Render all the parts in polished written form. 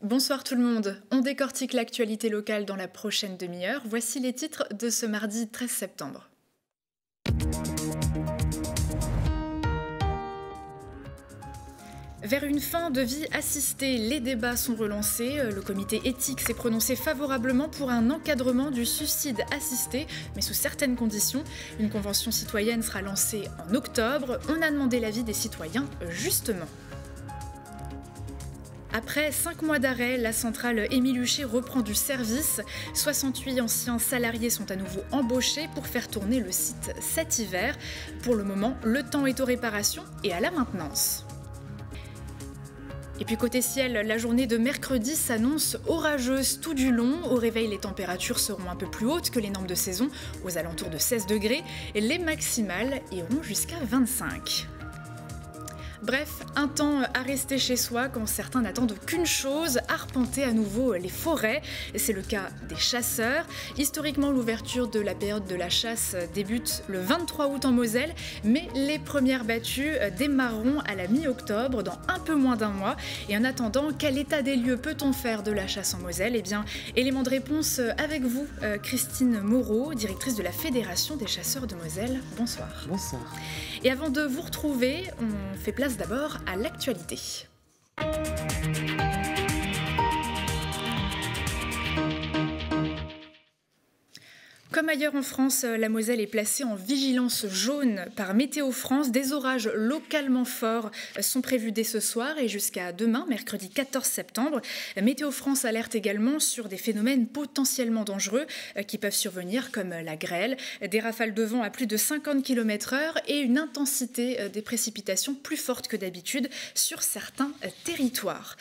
Bonsoir tout le monde, on décortique l'actualité locale dans la prochaine demi-heure. Voici les titres de ce mardi 13 septembre. Vers une fin de vie assistée, les débats sont relancés. Le comité éthique s'est prononcé favorablement pour un encadrement du suicide assisté, mais sous certaines conditions. Une convention citoyenne sera lancée en octobre. On a demandé l'avis des citoyens, justement. Après 5 mois d'arrêt, la centrale Émile Huchet reprend du service. 68 anciens salariés sont à nouveau embauchés pour faire tourner le site cet hiver. Pour le moment, le temps est aux réparations et à la maintenance. Et puis côté ciel, la journée de mercredi s'annonce orageuse tout du long. Au réveil, les températures seront un peu plus hautes que les normes de saison, aux alentours de 16 degrés. Et les maximales iront jusqu'à 25. Bref, un temps à rester chez soi quand certains n'attendent qu'une chose, arpenter à nouveau les forêts. C'est le cas des chasseurs. Historiquement, l'ouverture de la période de la chasse débute le 23 août en Moselle, mais les premières battues démarreront à la mi-octobre, dans un peu moins d'un mois. Et en attendant, quel état des lieux peut-on faire de la chasse en Moselle ? Eh bien, élément de réponse avec vous, Christine Moreau, directrice de la Fédération des chasseurs de Moselle. Bonsoir. Bonsoir. Et avant de vous retrouver, on fait place d'abord à l'actualité. Comme ailleurs en France, la Moselle est placée en vigilance jaune par Météo France. Des orages localement forts sont prévus dès ce soir et jusqu'à demain, mercredi 14 septembre. Météo France alerte également sur des phénomènes potentiellement dangereux qui peuvent survenir comme la grêle, des rafales de vent à plus de 50 km/h et une intensité des précipitations plus forte que d'habitude sur certains territoires.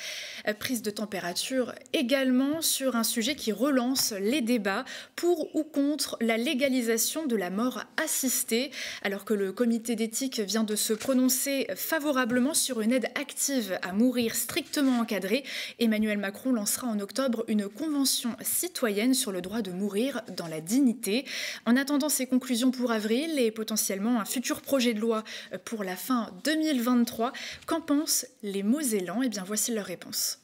Prise de température également sur un sujet qui relance les débats pour ou contre la légalisation de la mort assistée. Alors que le comité d'éthique vient de se prononcer favorablement sur une aide active à mourir strictement encadrée, Emmanuel Macron lancera en octobre une convention citoyenne sur le droit de mourir dans la dignité. En attendant ces conclusions pour avril et potentiellement un futur projet de loi pour la fin 2023, qu'en pensent les Mosellans ? Eh bien, voici leur réponse.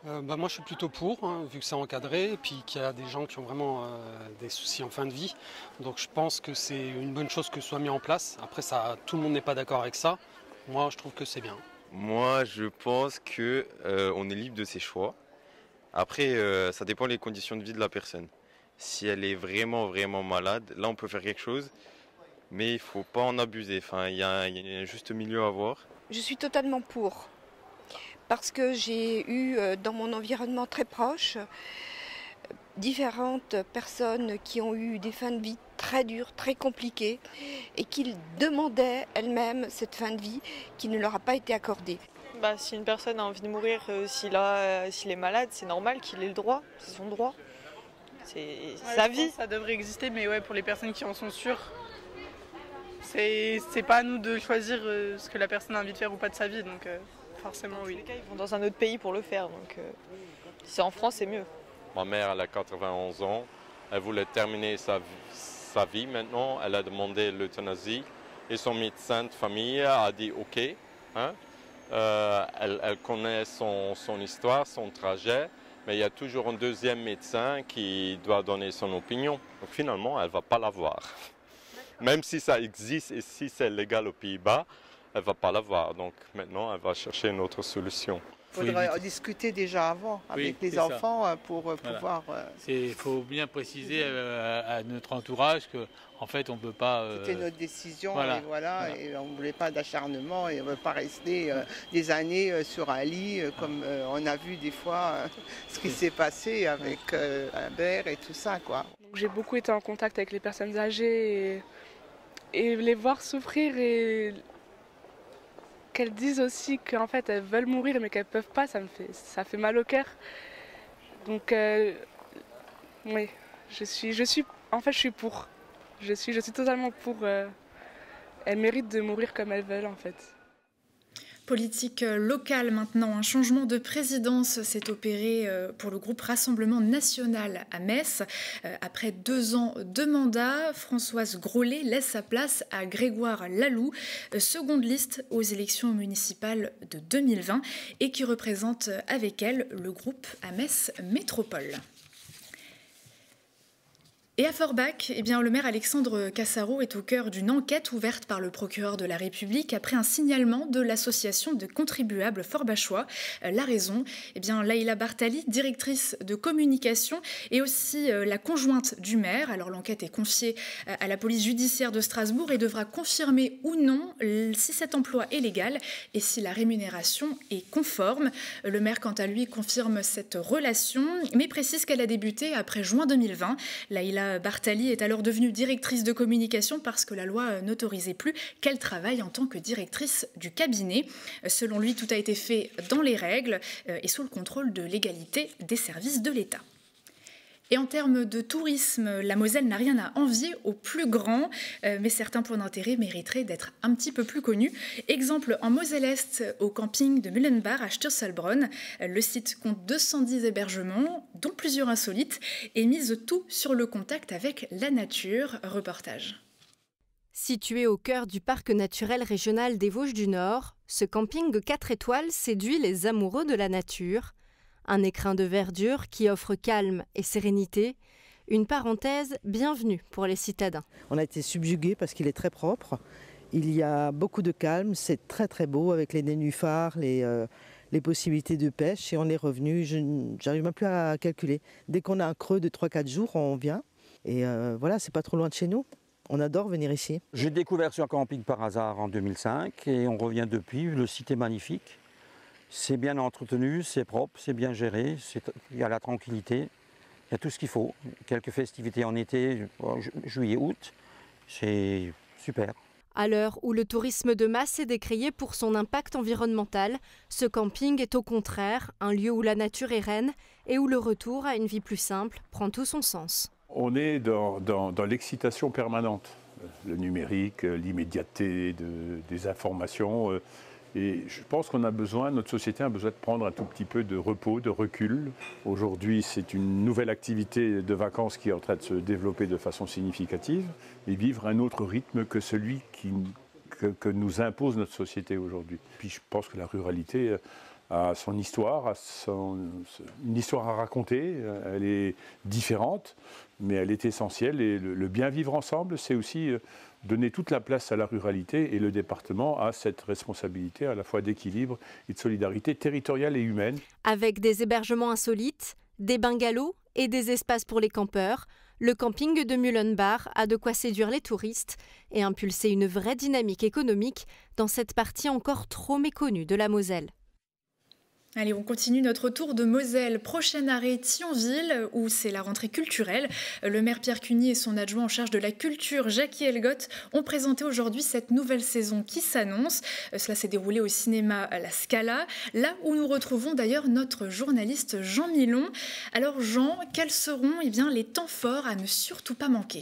Moi je suis plutôt pour, vu que c'est encadré et puis qu'il y a des gens qui ont vraiment des soucis en fin de vie. Donc je pense que c'est une bonne chose que ce soit mis en place. Après tout le monde n'est pas d'accord avec ça. Moi je trouve que c'est bien. Moi je pense qu'on est libre de ses choix. Après ça dépend des conditions de vie de la personne. Si elle est vraiment malade, là on peut faire quelque chose. Mais il ne faut pas en abuser. Enfin, il y a un juste milieu à avoir. Je suis totalement pour. Parce que j'ai eu dans mon environnement très proche différentes personnes qui ont eu des fins de vie très dures, très compliquées et qui demandaient elles-mêmes cette fin de vie qui ne leur a pas été accordée. Si une personne a envie de mourir, s'il est malade, c'est normal qu'il ait le droit, c'est son droit. C'est sa vie. Ça devrait exister, mais pour les personnes qui en sont sûres, c'est pas à nous de choisir ce que la personne a envie de faire ou pas de sa vie. Donc, forcément, oui. Dans tous les cas, ils vont dans un autre pays pour le faire, donc si c'est en France, c'est mieux. Ma mère, elle a 91 ans, elle voulait terminer sa vie maintenant, elle a demandé l'euthanasie et son médecin de famille a dit OK. Elle connaît son histoire, son trajet, mais il y a toujours un deuxième médecin qui doit donner son opinion. Donc finalement, elle ne va pas l'avoir. Même si ça existe et si c'est légal aux Pays-Bas, elle ne va pas l'avoir. Donc maintenant, elle va chercher une autre solution. Il faudrait en discuter déjà avant avec les enfants pour pouvoir... Il faut bien préciser à notre entourage qu'en fait on ne peut pas... C'était notre décision et on ne voulait pas d'acharnement et on ne veut pas rester des années sur un lit comme on a vu des fois ce qui s'est passé avec Albert et tout ça, quoi. Donc, j'ai beaucoup été en contact avec les personnes âgées et les voir souffrir et... qu'elles disent aussi qu'en fait elles veulent mourir mais qu'elles ne peuvent pas, ça fait mal au cœur. Donc oui, je suis pour. Je suis totalement pour. Elles méritent de mourir comme elles veulent en fait. Politique locale maintenant, un changement de présidence s'est opéré pour le groupe Rassemblement National à Metz. Après 2 ans de mandat, Françoise Grollet laisse sa place à Grégoire Laloux, seconde liste aux élections municipales de 2020 et qui représente avec elle le groupe à Metz Métropole. Et à Forbach, le maire Alexandre Cassaro est au cœur d'une enquête ouverte par le procureur de la République après un signalement de l'association de contribuables forbachois. La raison, Laïla Bartali, directrice de communication et aussi la conjointe du maire. Alors l'enquête est confiée à la police judiciaire de Strasbourg et devra confirmer ou non si cet emploi est légal et si la rémunération est conforme. Le maire, quant à lui, confirme cette relation, mais précise qu'elle a débuté après juin 2020. Laïla Bartali est alors devenue directrice de communication parce que la loi n'autorisait plus qu'elle travaille en tant que directrice du cabinet. Selon lui, tout a été fait dans les règles et sous le contrôle de légalité des services de l'État. Et en termes de tourisme, la Moselle n'a rien à envier au plus grand, mais certains points d'intérêt mériteraient d'être un petit peu plus connus. Exemple en Moselle-Est, au camping de Mullenbach à Sturzelbronn. Le site compte 210 hébergements, dont plusieurs insolites, et mise tout sur le contact avec la nature. Reportage. Situé au cœur du parc naturel régional des Vosges du Nord, ce camping 4 étoiles séduit les amoureux de la nature. Un écrin de verdure qui offre calme et sérénité, une parenthèse bienvenue pour les citadins. On a été subjugués parce qu'il est très propre, il y a beaucoup de calme, c'est très très beau avec les nénuphars, les possibilités de pêche et on est revenu, j'arrive même plus à calculer. Dès qu'on a un creux de 3-4 jours, on vient et voilà, c'est pas trop loin de chez nous. On adore venir ici. J'ai découvert ce camping par hasard en 2005 et on revient depuis, le site est magnifique. C'est bien entretenu, c'est propre, c'est bien géré, il y a la tranquillité, il y a tout ce qu'il faut. Quelques festivités en été, juillet, août, c'est super. À l'heure où le tourisme de masse est décrié pour son impact environnemental, ce camping est au contraire un lieu où la nature est reine et où le retour à une vie plus simple prend tout son sens. On est dans l'excitation permanente, le numérique, l'immédiateté des informations. Et je pense qu'on a besoin, notre société a besoin de prendre un tout petit peu de repos, de recul. Aujourd'hui, c'est une nouvelle activité de vacances qui est en train de se développer de façon significative et vivre un autre rythme que celui que nous impose notre société aujourd'hui. Puis je pense que la ruralité a son histoire, une histoire à raconter, elle est différente, mais elle est essentielle. Et le bien vivre ensemble, c'est aussi donner toute la place à la ruralité et le département a cette responsabilité à la fois d'équilibre et de solidarité territoriale et humaine. Avec des hébergements insolites, des bungalows et des espaces pour les campeurs, le camping de Mullenbach a de quoi séduire les touristes et impulser une vraie dynamique économique dans cette partie encore trop méconnue de la Moselle. Allez, on continue notre tour de Moselle. Prochain arrêt, Thionville, où c'est la rentrée culturelle. Le maire Pierre Cuny et son adjoint en charge de la culture, Jackie Elgott, ont présenté aujourd'hui cette nouvelle saison qui s'annonce. Cela s'est déroulé au cinéma La Scala, là où nous retrouvons d'ailleurs notre journaliste Jean Milon. Alors Jean, quels seront les temps forts à ne surtout pas manquer ?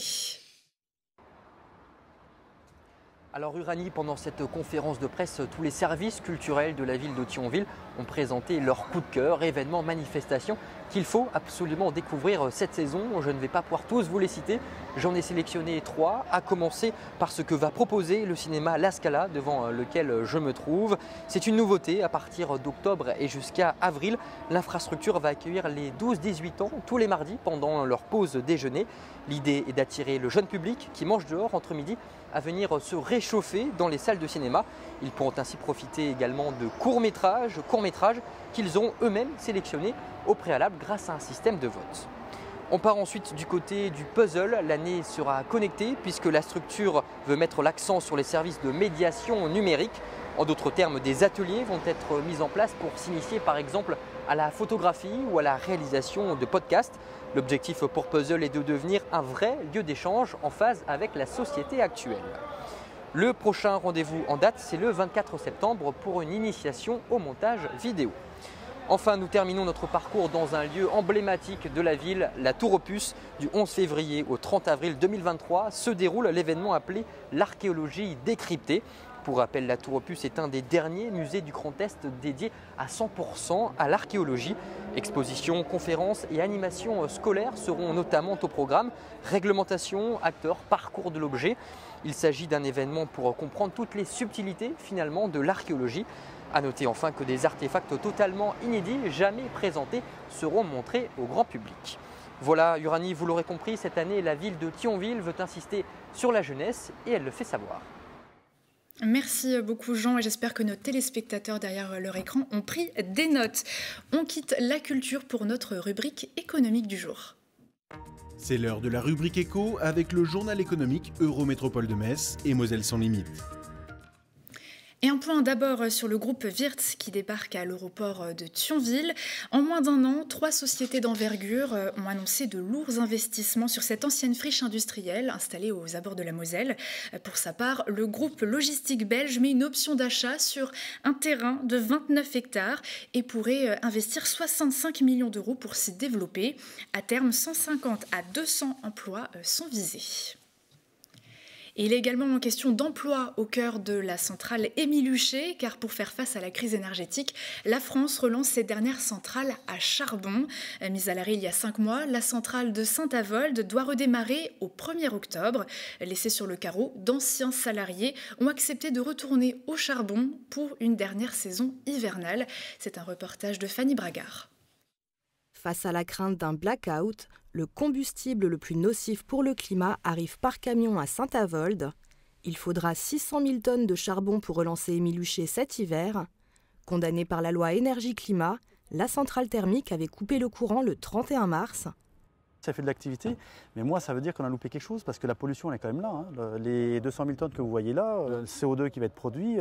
Alors Uranie, pendant cette conférence de presse, tous les services culturels de la ville de Thionville ont présenté leur coup de cœur, événements, manifestations qu'il faut absolument découvrir cette saison. Je ne vais pas pouvoir tous vous les citer, j'en ai sélectionné 3, à commencer par ce que va proposer le cinéma La Scala, devant lequel je me trouve. C'est une nouveauté, à partir d'octobre et jusqu'à avril, l'infrastructure va accueillir les 12-18 ans tous les mardis pendant leur pause déjeuner. L'idée est d'attirer le jeune public qui mange dehors entre midi à venir se réchauffer dans les salles de cinéma. Ils pourront ainsi profiter également de courts-métrages qu'ils ont eux-mêmes sélectionnés au préalable grâce à un système de vote. On part ensuite du côté du puzzle. L'année sera connectée puisque la structure veut mettre l'accent sur les services de médiation numérique. En d'autres termes, des ateliers vont être mis en place pour s'initier par exemple à la photographie ou à la réalisation de podcasts. L'objectif pour Puzzle est de devenir un vrai lieu d'échange en phase avec la société actuelle. Le prochain rendez-vous en date, c'est le 24 septembre pour une initiation au montage vidéo. Enfin, nous terminons notre parcours dans un lieu emblématique de la ville, la Tour aux Puces. Du 11 février au 30 avril 2023 se déroule l'événement appelé l'Archéologie décryptée. Pour rappel, la Tour Opus est un des derniers musées du Grand Est dédié à 100% à l'archéologie. Expositions, conférences et animations scolaires seront notamment au programme. Réglementation, acteurs, parcours de l'objet. Il s'agit d'un événement pour comprendre toutes les subtilités finalement de l'archéologie. A noter enfin que des artefacts totalement inédits, jamais présentés, seront montrés au grand public. Voilà, Uranie, vous l'aurez compris, cette année, la ville de Thionville veut insister sur la jeunesse et elle le fait savoir. Merci beaucoup Jean et j'espère que nos téléspectateurs derrière leur écran ont pris des notes. On quitte la culture pour notre rubrique économique du jour. C'est l'heure de la rubrique éco avec le journal économique Eurométropole de Metz et Moselle sans limite. Et un point d'abord sur le groupe Wirtz qui débarque à l'aéroport de Thionville. En moins d'un an, 3 sociétés d'envergure ont annoncé de lourds investissements sur cette ancienne friche industrielle installée aux abords de la Moselle. Pour sa part, le groupe logistique belge met une option d'achat sur un terrain de 29 hectares et pourrait investir 65 millions d'euros pour s'y développer. À terme, 150 à 200 emplois sont visés. Et il est également en question d'emploi au cœur de la centrale Émile-Huchet, car pour faire face à la crise énergétique, la France relance ses dernières centrales à charbon. Mise à l'arrêt il y a 5 mois, la centrale de Saint-Avold doit redémarrer au 1er octobre. Laissés sur le carreau, d'anciens salariés ont accepté de retourner au charbon pour une dernière saison hivernale. C'est un reportage de Fanny Bragard. Face à la crainte d'un blackout, le combustible le plus nocif pour le climat arrive par camion à Saint-Avold. Il faudra 600 000 tonnes de charbon pour relancer Émile-Huchet cet hiver. Condamnée par la loi énergie-climat, la centrale thermique avait coupé le courant le 31 mars. Ça fait de l'activité, mais moi ça veut dire qu'on a loupé quelque chose parce que la pollution elle est quand même là. Hein. Les 200 000 tonnes que vous voyez là, le CO2 qui va être produit,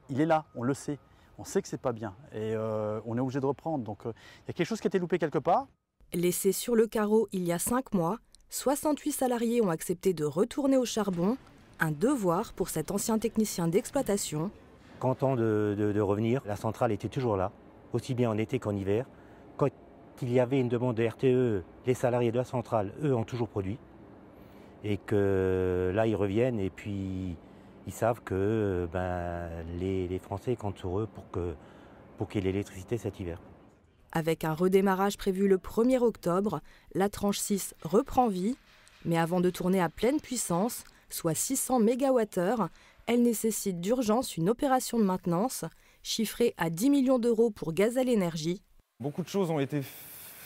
il est là, on le sait. On sait que c'est pas bien et on est obligé de reprendre. Donc il y a quelque chose qui a été loupé quelque part. Laissés sur le carreau il y a 5 mois, 68 salariés ont accepté de retourner au charbon, un devoir pour cet ancien technicien d'exploitation. Content de revenir, la centrale était toujours là, aussi bien en été qu'en hiver. Quand il y avait une demande de RTE, les salariés de la centrale, eux, ont toujours produit. Et que là, ils reviennent et puis ils savent que les Français comptent sur eux pour qu'il y ait l'électricité cet hiver. Avec un redémarrage prévu le 1er octobre, la tranche 6 reprend vie, mais avant de tourner à pleine puissance, soit 600 MWh, elle nécessite d'urgence une opération de maintenance, chiffrée à 10 millions d'euros pour Gazelle Énergie. Beaucoup de choses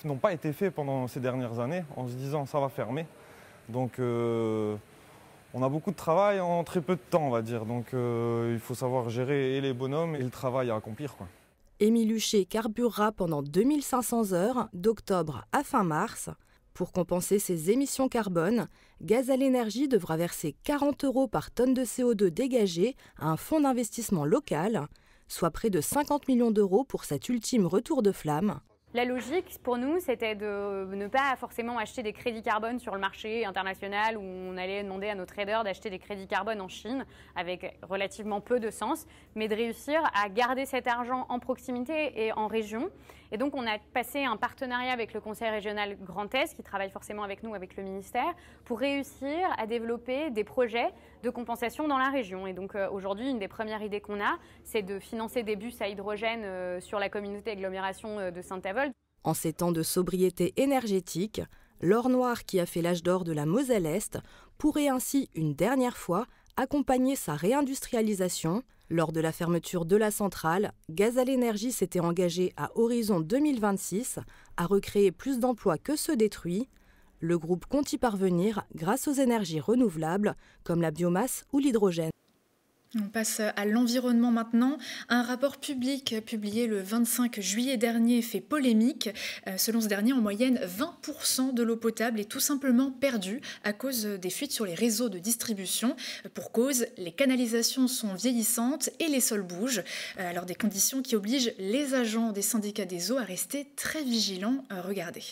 n'ont pas été faites pendant ces dernières années, en se disant ça va fermer. Donc on a beaucoup de travail en très peu de temps, on va dire. Donc il faut savoir gérer et les bonhommes et le travail à accomplir, quoi. Émile-Huchet carburera pendant 2500 heures, d'octobre à fin mars. Pour compenser ses émissions carbone, Gazelle Énergie devra verser 40 € par tonne de CO2 dégagé à un fonds d'investissement local, soit près de 50 millions d'euros pour cet ultime retour de flamme. La logique pour nous, c'était de ne pas forcément acheter des crédits carbone sur le marché international où on allait demander à nos traders d'acheter des crédits carbone en Chine avec relativement peu de sens, mais de réussir à garder cet argent en proximité et en région. Et donc on a passé un partenariat avec le Conseil régional Grand Est, qui travaille forcément avec nous, avec le ministère, pour réussir à développer des projets de compensation dans la région. Et donc aujourd'hui, une des premières idées qu'on a, c'est de financer des bus à hydrogène sur la communauté agglomération de Saint-Avold. En ces temps de sobriété énergétique, l'or noir qui a fait l'âge d'or de la Moselle-Est pourrait ainsi une dernière fois accompagner sa réindustrialisation. Lors de la fermeture de la centrale, Gazelle Énergie s'était engagé à horizon 2026 à recréer plus d'emplois que ceux détruits. Le groupe compte y parvenir grâce aux énergies renouvelables comme la biomasse ou l'hydrogène. On passe à l'environnement maintenant. Un rapport public publié le 25 juillet dernier fait polémique. Selon ce dernier, en moyenne, 20% de l'eau potable est tout simplement perdue à cause des fuites sur les réseaux de distribution. Pour cause, les canalisations sont vieillissantes et les sols bougent. Alors des conditions qui obligent les agents des syndicats des eaux à rester très vigilants. Regardez.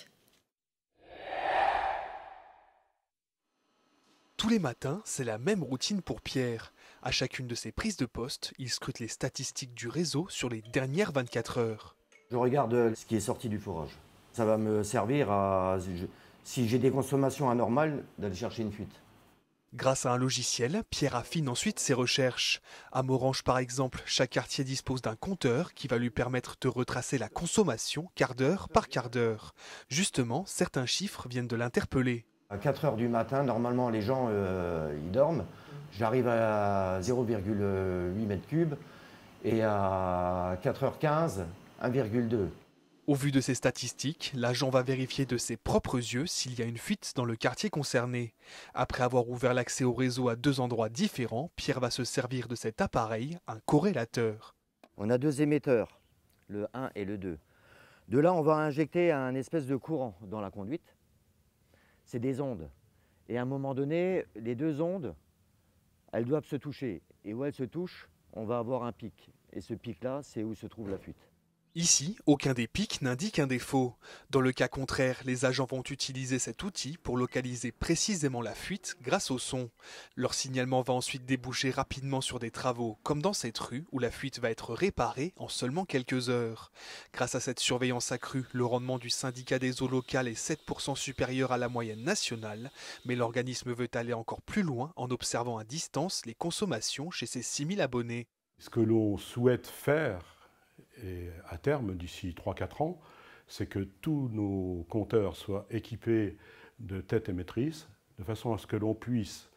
Tous les matins, c'est la même routine pour Pierre. À chacune de ses prises de poste, il scrute les statistiques du réseau sur les dernières 24 heures. Je regarde ce qui est sorti du forage. Ça va me servir à, si j'ai des consommations anormales, d'aller chercher une fuite. Grâce à un logiciel, Pierre affine ensuite ses recherches. À Morhange par exemple, chaque quartier dispose d'un compteur qui va lui permettre de retracer la consommation quart d'heure par quart d'heure. Justement, certains chiffres viennent de l'interpeller. À 4 h du matin, normalement les gens ils dorment. J'arrive à 0,8 m3 et à 4h15, 1,2. Au vu de ces statistiques, l'agent va vérifier de ses propres yeux s'il y a une fuite dans le quartier concerné. Après avoir ouvert l'accès au réseau à 2 endroits différents, Pierre va se servir de cet appareil, un corrélateur. On a 2 émetteurs, le 1 et le 2. De là, on va injecter un espèce de courant dans la conduite. C'est des ondes. Et à un moment donné, les 2 ondes, elles doivent se toucher. Et où elles se touchent, on va avoir un pic. Et ce pic-là, c'est où se trouve la fuite. Ici, aucun des pics n'indique un défaut. Dans le cas contraire, les agents vont utiliser cet outil pour localiser précisément la fuite grâce au son. Leur signalement va ensuite déboucher rapidement sur des travaux, comme dans cette rue où la fuite va être réparée en seulement quelques heures. Grâce à cette surveillance accrue, le rendement du syndicat des eaux locales est 7% supérieur à la moyenne nationale, mais l'organisme veut aller encore plus loin en observant à distance les consommations chez ses 6000 abonnés. Ce que l'on souhaite faire, et à terme, d'ici 3-4 ans, c'est que tous nos compteurs soient équipés de têtes émettrices, de façon à ce que l'on puisse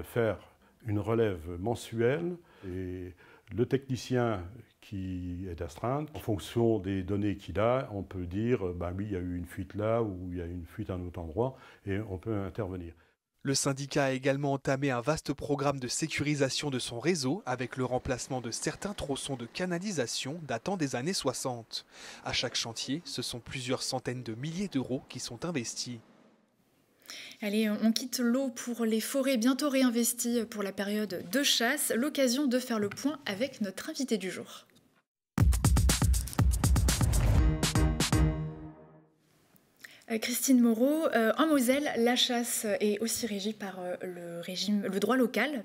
faire une relève mensuelle. Et le technicien qui est astreint, en fonction des données qu'il a, on peut dire oui, il y a eu une fuite là ou il y a eu une fuite à un autre endroit, et on peut intervenir. Le syndicat a également entamé un vaste programme de sécurisation de son réseau avec le remplacement de certains tronçons de canalisation datant des années 60. À chaque chantier, ce sont plusieurs centaines de milliers d'euros qui sont investis. Allez, on quitte l'eau pour les forêts bientôt réinvesties pour la période de chasse. L'occasion de faire le point avec notre invité du jour. Christine Moreau, en Moselle, la chasse est aussi régie par le droit local.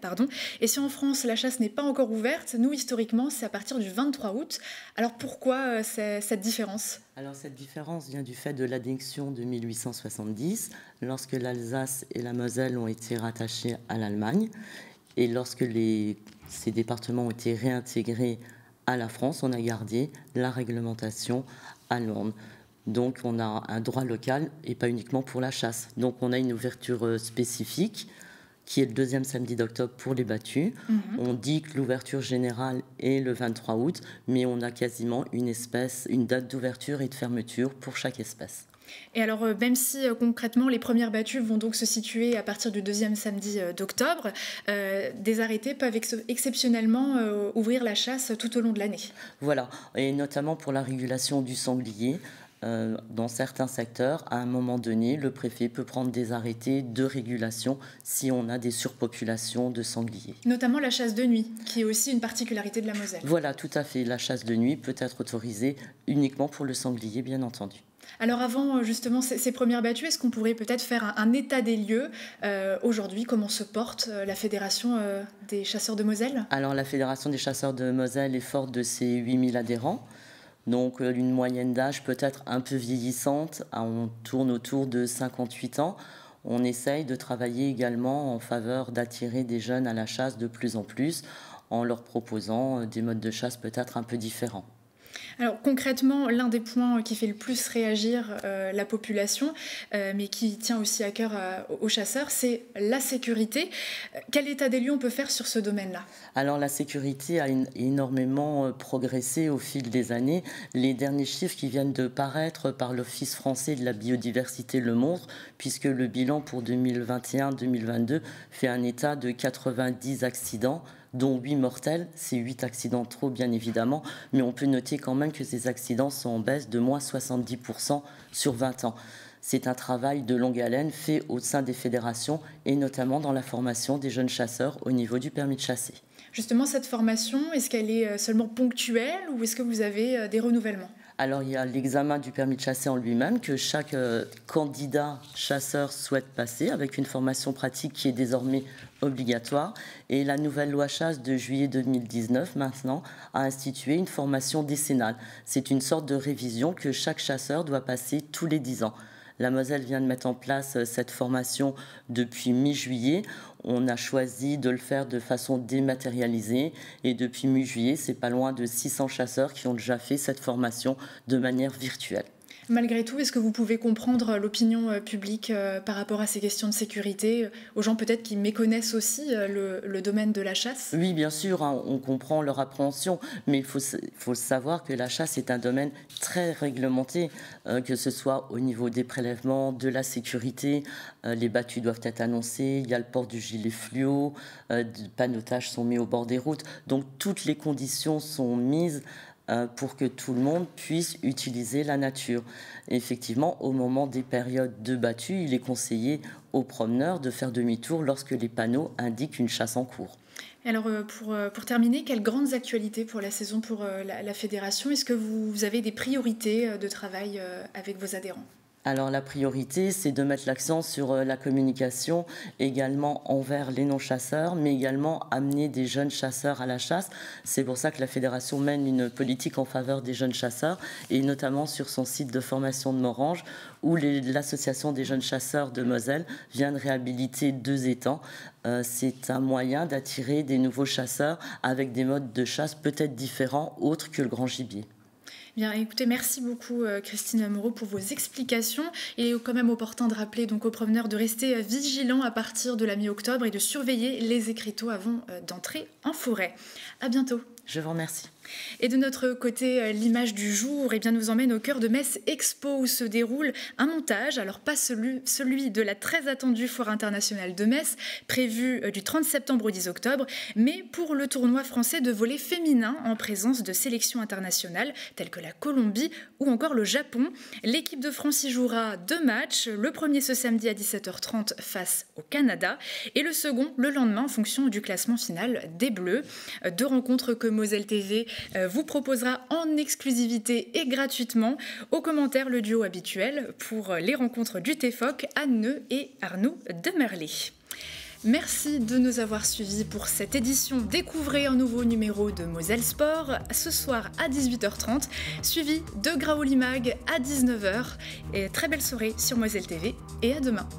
Et si en France, la chasse n'est pas encore ouverte, nous, historiquement, c'est à partir du 23 août. Alors pourquoi cette différence ? Alors cette différence vient du fait de l'annexion de 1870, lorsque l'Alsace et la Moselle ont été rattachés à l'Allemagne. Et lorsque ces départements ont été réintégrés à la France, on a gardé la réglementation allemande. Donc on a un droit local et pas uniquement pour la chasse. Donc on a une ouverture spécifique qui est le 2e samedi d'octobre pour les battues. On dit que l'ouverture générale est le 23 août, mais on a quasiment une date d'ouverture et de fermeture pour chaque espèce. Et alors, même si concrètement les premières battues vont donc se situer à partir du 2e samedi d'octobre, des arrêtés peuvent exceptionnellement ouvrir la chasse tout au long de l'année. Voilà, et notamment pour la régulation du sanglier. Dans certains secteurs, à un moment donné, le préfet peut prendre des arrêtés de régulation si on a des surpopulations de sangliers. Notamment la chasse de nuit, qui est aussi une particularité de la Moselle. Voilà, tout à fait. La chasse de nuit peut être autorisée uniquement pour le sanglier, bien entendu. Alors avant justement ces premières battues, est-ce qu'on pourrait peut-être faire un état des lieux aujourd'hui, comment se porte la Fédération des chasseurs de Moselle ? Alors la Fédération des chasseurs de Moselle est forte de ses 8000 adhérents. Donc une moyenne d'âge peut-être un peu vieillissante, on tourne autour de 58 ans. On essaye de travailler également en faveur d'attirer des jeunes à la chasse de plus en plus, en leur proposant des modes de chasse peut-être un peu différents. Alors concrètement, l'un des points qui fait le plus réagir la population, mais qui tient aussi à cœur aux chasseurs, c'est la sécurité. Quel état des lieux on peut faire sur ce domaine-là ? Alors la sécurité a énormément progressé au fil des années. Les derniers chiffres qui viennent de paraître par l'Office français de la biodiversité le montrent, puisque le bilan pour 2021-2022 fait un état de 90 accidents, dont 8 mortels. C'est 8 accidents trop, bien évidemment, mais on peut noter quand même que ces accidents sont en baisse de moins 70% sur 20 ans. C'est un travail de longue haleine fait au sein des fédérations et notamment dans la formation des jeunes chasseurs au niveau du permis de chasser. Justement, cette formation, est-ce qu'elle est seulement ponctuelle ou est-ce que vous avez des renouvellements ? Alors, il y a l'examen du permis de chasser en lui-même que chaque candidat chasseur souhaite passer avec une formation pratique qui est désormais obligatoire. Et la nouvelle loi chasse de juillet 2019, maintenant, a institué une formation décennale. C'est une sorte de révision que chaque chasseur doit passer tous les 10 ans. La Moselle vient de mettre en place cette formation depuis mi-juillet. on a choisi de le faire de façon dématérialisée et depuis mi-juillet, c'est pas loin de 600 chasseurs qui ont déjà fait cette formation de manière virtuelle. Malgré tout, est-ce que vous pouvez comprendre l'opinion publique par rapport à ces questions de sécurité, aux gens peut-être qui méconnaissent aussi le domaine de la chasse? Oui, bien sûr, hein, on comprend leur appréhension, mais il faut savoir que la chasse est un domaine très réglementé, que ce soit au niveau des prélèvements, de la sécurité, les battues doivent être annoncées, il y a le port du gilet fluo, des panneaux-tages sont mis au bord des routes, donc toutes les conditions sont mises pour que tout le monde puisse utiliser la nature. Et effectivement, au moment des périodes de battues, il est conseillé aux promeneurs de faire demi-tour lorsque les panneaux indiquent une chasse en cours. Alors, pour terminer, quelles grandes actualités pour la saison pour la fédération? Est-ce que vous avez des priorités de travail avec vos adhérents? Alors la priorité, c'est de mettre l'accent sur la communication également envers les non-chasseurs, mais également amener des jeunes chasseurs à la chasse. C'est pour ça que la fédération mène une politique en faveur des jeunes chasseurs, et notamment sur son site de formation de Morhange, où l'association des jeunes chasseurs de Moselle vient de réhabiliter 2 étangs. C'est un moyen d'attirer des nouveaux chasseurs avec des modes de chasse peut-être différents, autres que le grand gibier. Bien, écoutez, merci beaucoup Christine Moreau pour vos explications. Il est quand même opportun de rappeler donc aux promeneurs de rester vigilants à partir de la mi-octobre et de surveiller les écriteaux avant d'entrer en forêt. À bientôt. Je vous remercie. Et de notre côté, l'image du jour nous emmène au cœur de Metz Expo où se déroule un montage, alors pas celui de la très attendue Foire internationale de Metz, prévue du 30 septembre au 10 octobre, mais pour le tournoi français de volley féminin en présence de sélections internationales telles que la Colombie ou encore le Japon. L'équipe de France y jouera 2 matchs, le premier ce samedi à 17h30 face au Canada et le second le lendemain en fonction du classement final des Bleus. 2 rencontres que Moselle TV vous proposera en exclusivité et gratuitement. Aux commentaires, le duo habituel pour les rencontres du TFOC, Anne Neu et Arnaud Demerlet. Merci de nous avoir suivis pour cette édition. Découvrez un nouveau numéro de Moselle Sport ce soir à 18h30, suivi de Graouli Mag à 19h. Et très belle soirée sur Moselle TV et à demain.